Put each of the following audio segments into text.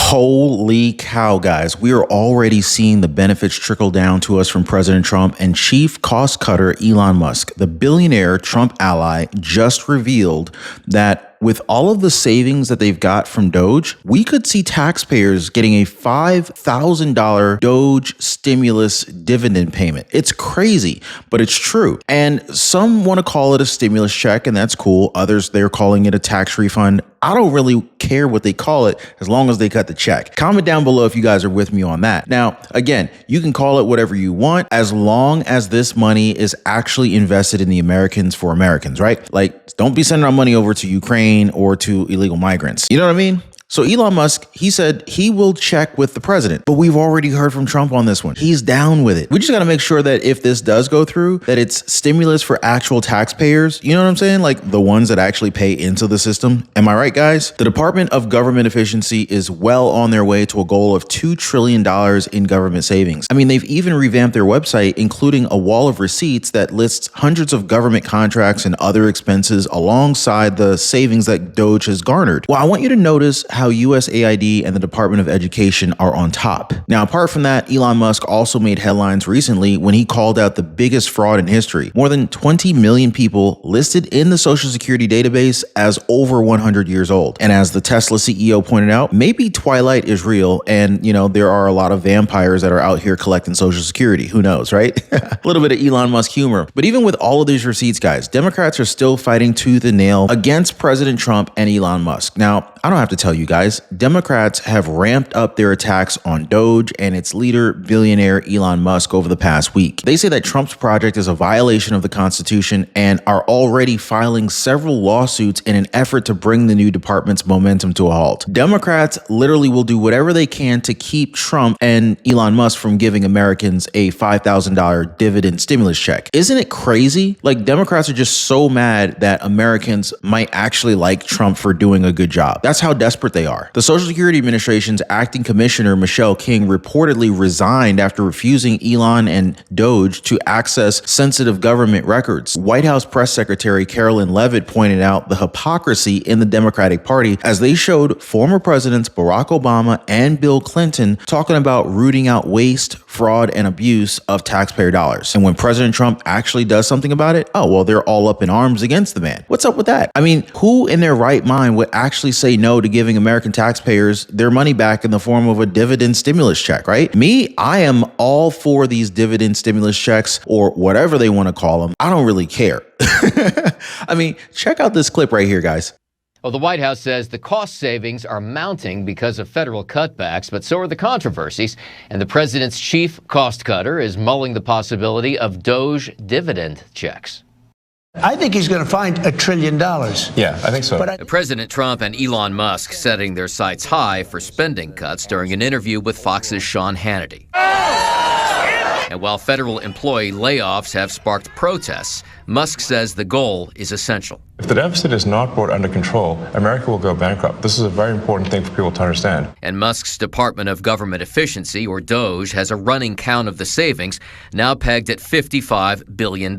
Holy cow, guys. We are already seeing the benefits trickle down to us from President Trump and chief cost cutter Elon Musk. The billionaire Trump ally just revealed that with all of the savings that they've got from Doge, we could see taxpayers getting a $5,000 Doge stimulus dividend payment. It's crazy, but it's true. And some want to call it a stimulus check, and that's cool. Others, they're calling it a tax refund. I don't really care what they call it as long as they cut the check. Comment down below if you guys are with me on that. Now, again, you can call it whatever you want as long as this money is actually invested in the Americans for Americans, right? Like, don't be sending our money over to Ukraine or to illegal migrants. You know what I mean? So Elon Musk, he said he will check with the president, but we've already heard from Trump on this one. He's down with it. We just got to make sure that if this does go through, that it's stimulus for actual taxpayers. You know what I'm saying? Like the ones that actually pay into the system. Am I right, guys? The Department of Government Efficiency is well on their way to a goal of $2 trillion in government savings. I mean, they've even revamped their website, including a wall of receipts that lists hundreds of government contracts and other expenses alongside the savings that Doge has garnered. Well, I want you to notice how USAID and the Department of Education are on top. Now, apart from that, Elon Musk also made headlines recently when he called out the biggest fraud in history. More than 20 million people listed in the Social Security database as over 100 years old. And as the Tesla CEO pointed out, maybe Twilight is real and, you know, there are a lot of vampires that are out here collecting Social Security. Who knows, right? A little bit of Elon Musk humor. But even with all of these receipts, guys, Democrats are still fighting tooth and nail against President Trump and Elon Musk. Now, I don't have to tell you guys, Democrats have ramped up their attacks on Doge and its leader, billionaire Elon Musk, over the past week. They say that Trump's project is a violation of the Constitution and are already filing several lawsuits in an effort to bring the new department's momentum to a halt. Democrats literally will do whatever they can to keep Trump and Elon Musk from giving Americans a $5,000 dividend stimulus check. Isn't it crazy? Like, Democrats are just so mad that Americans might actually like Trump for doing a good job. That's how desperate they are. The Social Security Administration's acting commissioner, Michelle King, reportedly resigned after refusing Elon and Doge to access sensitive government records. White House Press Secretary Karoline Leavitt pointed out the hypocrisy in the Democratic Party as they showed former presidents Barack Obama and Bill Clinton talking about rooting out waste, fraud, and abuse of taxpayer dollars. And when President Trump actually does something about it, oh, well, they're all up in arms against the man. What's up with that? I mean, who in their right mind would actually say no to giving American taxpayers their money back in the form of a dividend stimulus check, right? Me, I am all for these dividend stimulus checks or whatever they want to call them. I don't really care. I mean, check out this clip right here, guys. Well, the White House says the cost savings are mounting because of federal cutbacks, but so are the controversies. And the president's chief cost cutter is mulling the possibility of DOGE dividend checks. I think he's going to find $1 trillion. Yeah, I think so. President Trump and Elon Musk setting their sights high for spending cuts during an interview with Fox's Sean Hannity. And while federal employee layoffs have sparked protests, Musk says the goal is essential. If the deficit is not brought under control, America will go bankrupt. This is a very important thing for people to understand. And Musk's Department of Government Efficiency, or DOGE, has a running count of the savings, now pegged at $55 billion.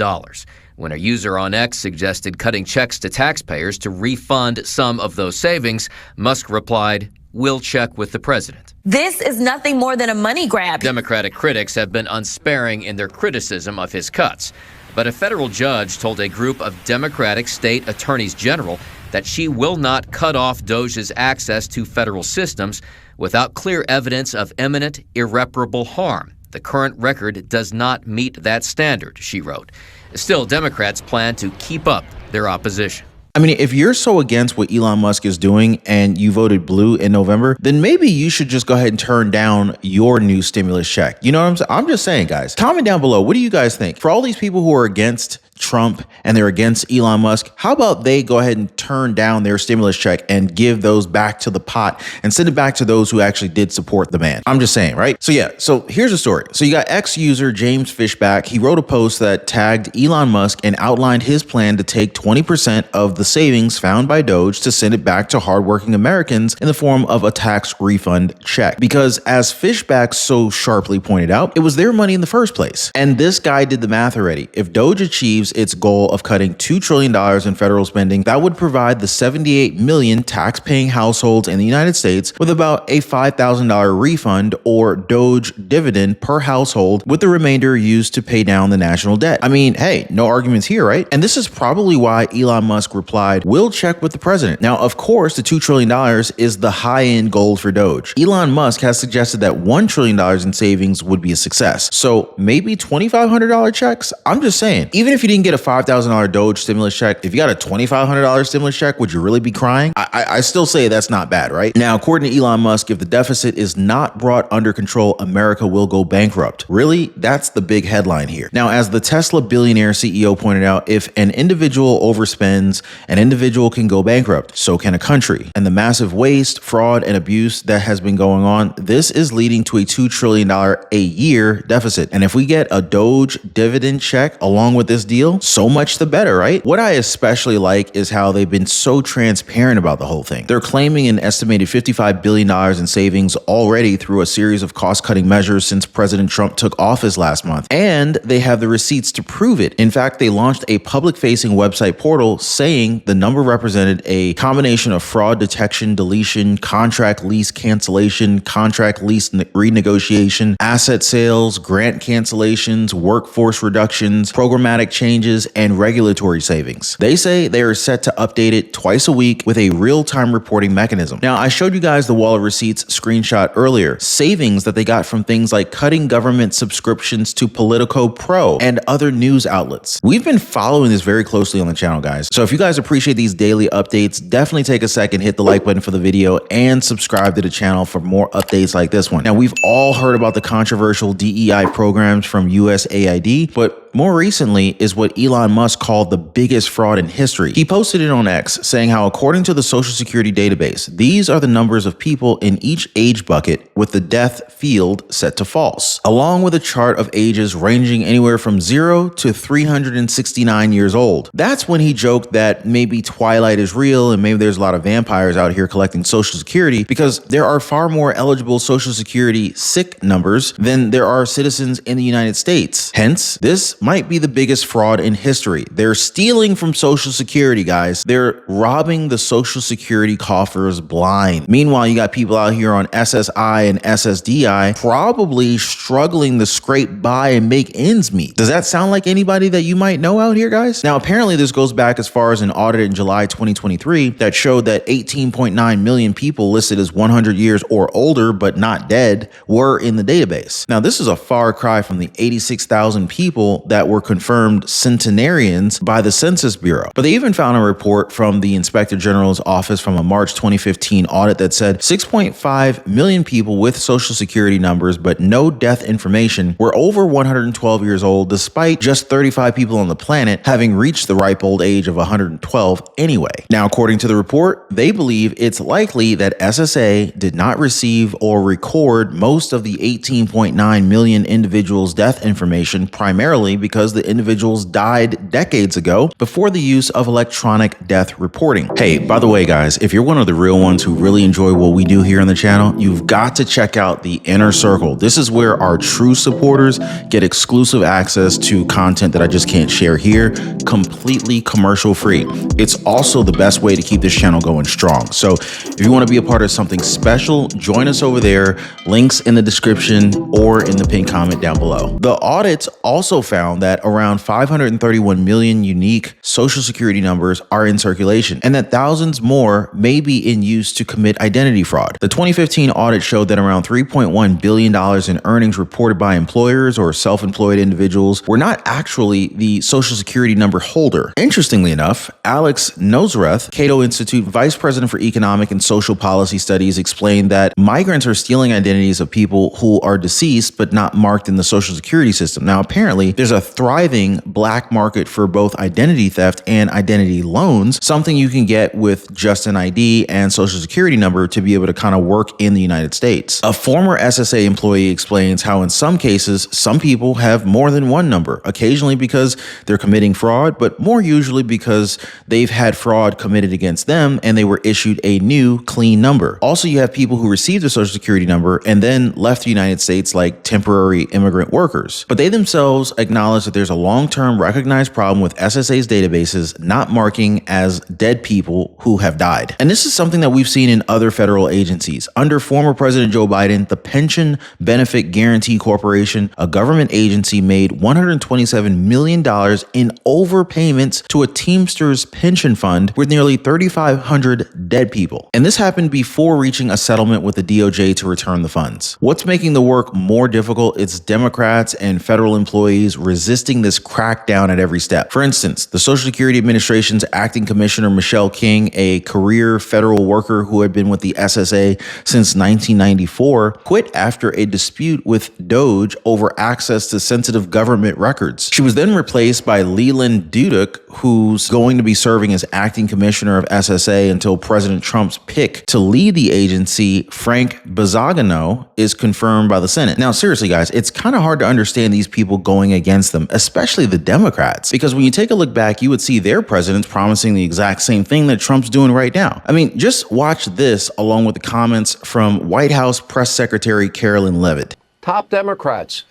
When a user on X suggested cutting checks to taxpayers to refund some of those savings, Musk replied, "We'll check with the president." This is nothing more than a money grab. Democratic critics have been unsparing in their criticism of his cuts. But a federal judge told a group of Democratic state attorneys general that she will not cut off Doge's access to federal systems without clear evidence of imminent, irreparable harm. The current record does not meet that standard, she wrote. Still, Democrats plan to keep up their opposition. I mean, if you're so against what Elon Musk is doing and you voted blue in November, then maybe you should just go ahead and turn down your new stimulus check. You know what I'm saying? I'm just saying, guys. Comment down below. What do you guys think? For all these people who are against Trump and they're against Elon Musk, how about they go ahead and turn down their stimulus check and give those back to the pot and send it back to those who actually did support the man? I'm just saying, right? So yeah, so here's the story. So you got ex-user James Fishback. He wrote a post that tagged Elon Musk and outlined his plan to take 20% of the savings found by Doge to send it back to hardworking Americans in the form of a tax refund check. Because as Fishback so sharply pointed out, it was their money in the first place. And this guy did the math already. If Doge achieves achieves its goal of cutting $2 trillion in federal spending, that would provide the 78 million tax-paying households in the United States with about a $5,000 refund or DOGE dividend per household, with the remainder used to pay down the national debt. I mean, hey, no arguments here, right? And this is probably why Elon Musk replied, "We'll check with the president." Now, of course, the $2 trillion is the high-end goal for Doge. Elon Musk has suggested that $1 trillion in savings would be a success. So maybe $2,500 checks? I'm just saying, even if you didn't get a $5,000 Doge stimulus check, if you got a $2,500 stimulus check, would you really be crying? I still say that's not bad, right? Now, according to Elon Musk, if the deficit is not brought under control, America will go bankrupt. Really? That's the big headline here. Now, as the Tesla billionaire CEO pointed out, if an individual overspends, an individual can go bankrupt. So can a country. And the massive waste, fraud, and abuse that has been going on, this is leading to a $2 trillion a year deficit. And if we get a Doge dividend check along with this deal, so much the better, right? What I especially like is how they've been so transparent about the whole thing. They're claiming an estimated $55 billion in savings already through a series of cost-cutting measures since President Trump took office last month. And they have the receipts to prove it. In fact, they launched a public-facing website portal saying the number represented a combination of fraud detection, deletion, contract lease cancellation, contract lease renegotiation, asset sales, grant cancellations, workforce reductions, programmatic changes, and regulatory savings. They say they are set to update it twice a week with a real-time reporting mechanism. Now, I showed you guys the wall of receipts screenshot earlier. Savings that they got from things like cutting government subscriptions to Politico Pro and other news outlets. We've been following this very closely on the channel, guys. So if you guys appreciate these daily updates, definitely take a second, hit the like button for the video, and subscribe to the channel for more updates like this one. Now, we've all heard about the controversial DEI programs from USAID, but more recently is what Elon Musk called the biggest fraud in history. He posted it on X, saying how according to the Social Security database, these are the numbers of people in each age bucket with the death field set to false, along with a chart of ages ranging anywhere from 0 to 369 years old. That's when he joked that maybe Twilight is real and maybe there's a lot of vampires out here collecting Social Security, because there are far more eligible Social Security sick numbers than there are citizens in the United States. Hence, this might be the biggest fraud in history. They're stealing from Social Security, guys. They're robbing the Social Security coffers blind. Meanwhile, you got people out here on SSI and SSDI probably struggling to scrape by and make ends meet. Does that sound like anybody that you might know out here, guys? Now, apparently this goes back as far as an audit in July 2023 that showed that 18.9 million people listed as 100 years or older but not dead were in the database. Now, this is a far cry from the 86,000 people that were confirmed centenarians by the Census Bureau. But they even found a report from the Inspector General's office from a March 2015 audit that said 6.5 million people with Social Security numbers but no death information were over 112 years old, despite just 35 people on the planet having reached the ripe old age of 112 anyway. Now, according to the report, they believe it's likely that SSA did not receive or record most of the 18.9 million individuals' death information, primarily because the individuals died decades ago before the use of electronic death reporting. Hey, by the way, guys, if you're one of the real ones who really enjoy what we do here on the channel, you've got to check out the Inner Circle. This is where our true supporters get exclusive access to content that I just can't share here, completely commercial free. It's also the best way to keep this channel going strong. So if you want to be a part of something special, join us over there. Links in the description or in the pinned comment down below. The audits also found that around 531 million unique Social Security numbers are in circulation and that thousands more may be in use to commit identity fraud. The 2015 audit showed that around $3.1 billion in earnings reported by employers or self-employed individuals were not actually the Social Security number holder. Interestingly enough, Alex Nosreth, Cato Institute Vice President for Economic and Social Policy Studies, explained that migrants are stealing identities of people who are deceased but not marked in the Social Security system. Now, apparently, there's a thriving black market for both identity theft and identity loans, something you can get with just an ID and Social Security number to be able to kind of work in the United States. A former SSA employee explains how in some cases, some people have more than one number, occasionally because they're committing fraud, but more usually because they've had fraud committed against them and they were issued a new clean number. Also, you have people who received a Social Security number and then left the United States like temporary immigrant workers, but they themselves acknowledge acknowledged that there's a long-term recognized problem with SSA's databases not marking as dead people who have died. And this is something that we've seen in other federal agencies. Under former President Joe Biden, the Pension Benefit Guaranty Corporation, a government agency, made $127 million in overpayments to a Teamsters pension fund with nearly 3,500 dead people. And this happened before reaching a settlement with the DOJ to return the funds. What's making the work more difficult is Democrats and federal employees resisting this crackdown at every step. For instance, the Social Security Administration's acting commissioner, Michelle King, a career federal worker who had been with the SSA since 1994, quit after a dispute with DOGE over access to sensitive government records. She was then replaced by Leland Duduk, who's going to be serving as acting commissioner of SSA until President Trump's pick to lead the agency, Frank Bzagano, is confirmed by the Senate. Now, seriously, guys, it's kind of hard to understand these people going against them, especially the Democrats, because when you take a look back, you would see their presidents promising the exact same thing that Trump's doing right now. I mean, just watch this along with the comments from White House Press Secretary Karoline Leavitt. Top Democrats,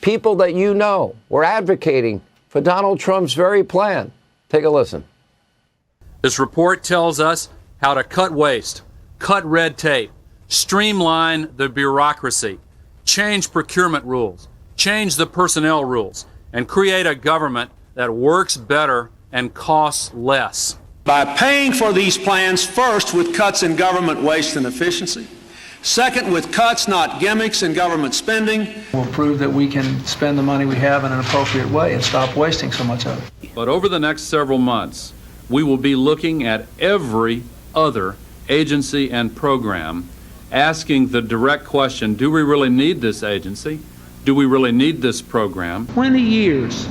people that you know, were advocating for Donald Trump's very plan. Take a listen. This report tells us how to cut waste, cut red tape, streamline the bureaucracy, change procurement rules, change the personnel rules, and create a government that works better and costs less. By paying for these plans first with cuts in government waste and efficiency, second with cuts, not gimmicks, in government spending. We'll prove that we can spend the money we have in an appropriate way and stop wasting so much of it. But over the next several months, we will be looking at every other agency and program, asking the direct question, do we really need this agency? Do we really need this program? 20 years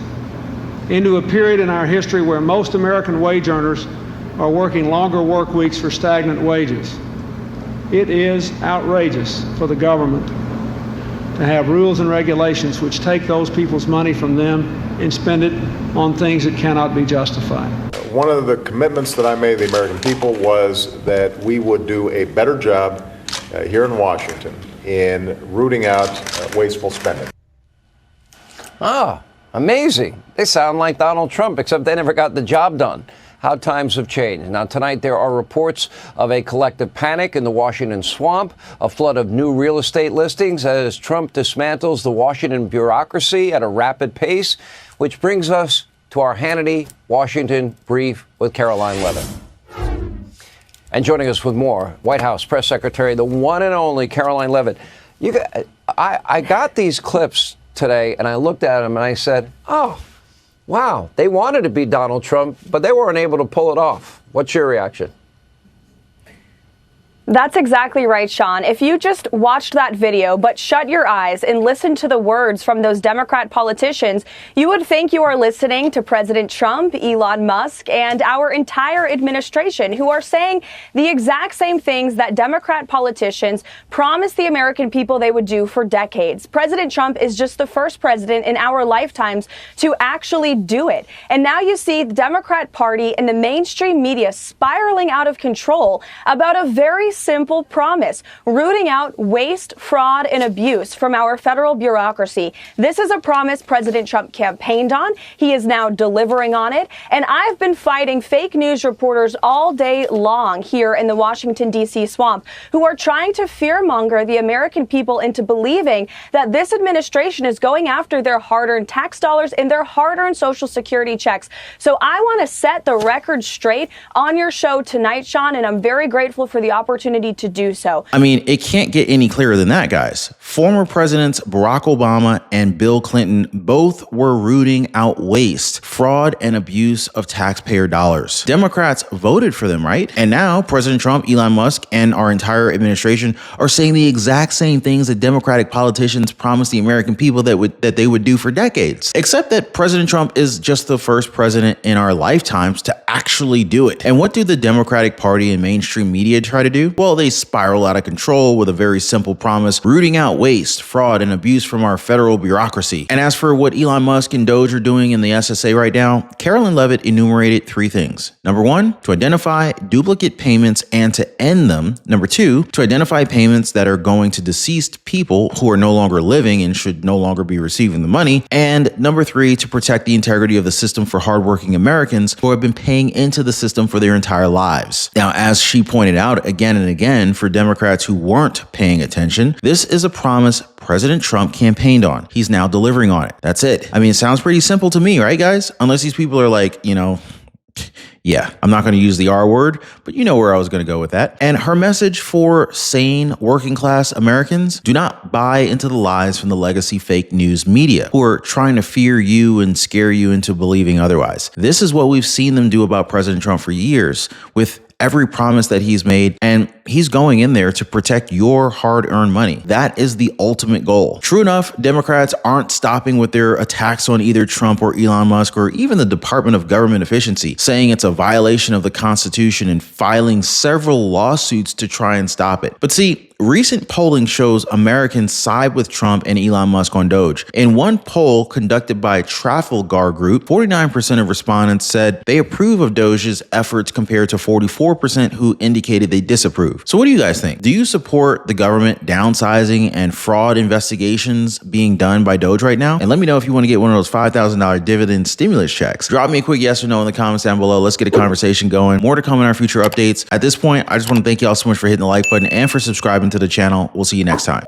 into a period in our history where most American wage earners are working longer work weeks for stagnant wages. It is outrageous for the government to have rules and regulations which take those people's money from them and spend it on things that cannot be justified. One of the commitments that I made to the American people was that we would do a better job here in Washington in rooting out wasteful spending. Ah, amazing. They sound like Donald Trump, except they never got the job done. How times have changed. Now, tonight there are reports of a collective panic in the Washington swamp, a flood of new real estate listings as Trump dismantles the Washington bureaucracy at a rapid pace, which brings us to our Hannity Washington brief with Karoline Leavitt. And joining us with more, White House Press Secretary, the one and only Karoline Leavitt. I got these clips today, and I looked at them, and I said, oh, wow, they wanted to be Donald Trump, but they weren't able to pull it off. What's your reaction? That's exactly right, Sean. If you just watched that video, but shut your eyes and listened to the words from those Democrat politicians, you would think you are listening to President Trump, Elon Musk, and our entire administration, who are saying the exact same things that Democrat politicians promised the American people they would do for decades. President Trump is just the first president in our lifetimes to actually do it. And now you see the Democrat Party and the mainstream media spiraling out of control about a very simple promise: rooting out waste, fraud, and abuse from our federal bureaucracy. This is a promise President Trump campaigned on. He is now delivering on it. And I've been fighting fake news reporters all day long here in the Washington, D.C. swamp, who are trying to fearmonger the American people into believing that this administration is going after their hard-earned tax dollars and their hard-earned Social Security checks. So I want to set the record straight on your show tonight, Sean, and I'm very grateful for the opportunity to do so. I mean, it can't get any clearer than that, guys. Former presidents Barack Obama and Bill Clinton both were rooting out waste, fraud, and abuse of taxpayer dollars. Democrats voted for them, right? And now President Trump, Elon Musk, and our entire administration are saying the exact same things that Democratic politicians promised the American people that they would do for decades. Except that President Trump is just the first president in our lifetimes to actually do it. And what do the Democratic Party and mainstream media try to do? Well, they spiral out of control with a very simple promise: rooting out waste, fraud, and abuse from our federal bureaucracy. And as for what Elon Musk and DOGE are doing in the SSA right now, Karoline Leavitt enumerated 3 things. Number 1, to identify duplicate payments and to end them. Number 2, to identify payments that are going to deceased people who are no longer living and should no longer be receiving the money. And number 3, to protect the integrity of the system for hardworking Americans who have been paying into the system for their entire lives. Now, as she pointed out again and again, for Democrats who weren't paying attention, this is a promise President Trump campaigned on. He's now delivering on it. That's it. I mean, it sounds pretty simple to me, right, guys? Unless these people are like, yeah, I'm not going to use the R word, but you know where I was going to go with that. And her message for sane working class Americans: do not buy into the lies from the legacy fake news media who are trying to fear you and scare you into believing otherwise. This is what we've seen them do about President Trump for years with every promise that he's made, and he's going in there to protect your hard-earned money. That is the ultimate goal. True enough, Democrats aren't stopping with their attacks on either Trump or Elon Musk or even the Department of Government Efficiency, saying it's a violation of the Constitution and filing several lawsuits to try and stop it. But see, recent polling shows Americans side with Trump and Elon Musk on DOGE. In one poll conducted by Trafalgar Group, 49% of respondents said they approve of DOGE's efforts compared to 44% who indicated they disapprove. So what do you guys think? Do you support the government downsizing and fraud investigations being done by DOGE right now? And let me know if you want to get one of those $5,000 dividend stimulus checks. Drop me a quick yes or no in the comments down below. Let's get a conversation going. More to come in our future updates. At this point, I just want to thank you all so much for hitting the like button and for subscribing to the channel. We'll see you next time.